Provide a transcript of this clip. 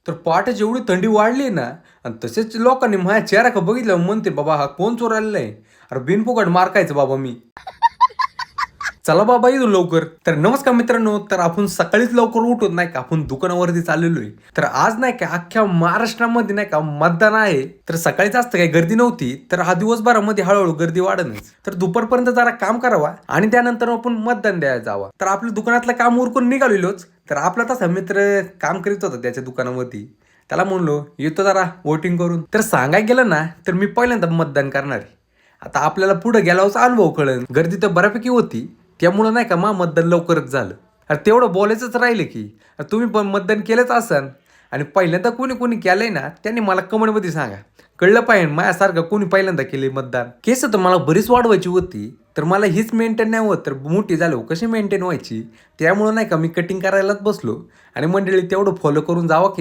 तर पहाटेच एवढी थंडी वाढली ना, आणि तसेच लोकांनी माझ्या चेहरा का बघितलं म्हणते बाबा हा कोण चोर आलेला आहे. अरे बिनफुकट मार खायचं बाबा मी. चला बाबा इथून लवकर. तर नमस्कार मित्रांनो, तर आपण सकाळीच लवकर उठून नाही का आपण दुकानावरती चाललेलो आहे. तर आज नाही का अख्ख्या महाराष्ट्रामध्ये नाही का मतदान आहे. तर सकाळीच जास्त काही गर्दी नव्हती, तर हा दिवसभरामध्ये हळूहळू गर्दी वाढणच. तर दुपारपर्यंत जरा काम करावा आणि त्यानंतर आपण मतदान द्यायला जावा. तर आपल्या दुकानातलं काम उरकून निघालेलोच. तर आपला तसा मित्र काम करीत होता त्याच्या दुकानावरती. त्याला म्हणलो येतो जरा वोटिंग करून. तर सांगायला गेलं ना, तर मी पहिल्यांदा मतदान करणार आहे. आता आपल्याला पुढे गेल्यावर अनुभव कळेल. गर्दी तर बऱ्यापैकी होती, त्यामुळं नाही का मतदान लवकरच झालं. अरे तेवढं बोलायचंच राहिलं की तुम्ही पण मतदान केलंच असाल आणि पहिल्यांदा कोणी कोणी केलंय ना त्यांनी मला कमेंटमध्ये सांगा. कळलं पाहिजे माझ्यासारखं कोणी पहिल्यांदा केले मतदान. केस तर मला बरीच वाढवायची होती, तर मला हीच मेंटेन नाही होत, तर मोठी झालो कशी मेंटेन व्हायची. त्यामुळं नाही का मी कटिंग करायलाच बसलो आणि मंडळी तेवढं फॉलो करून जावं की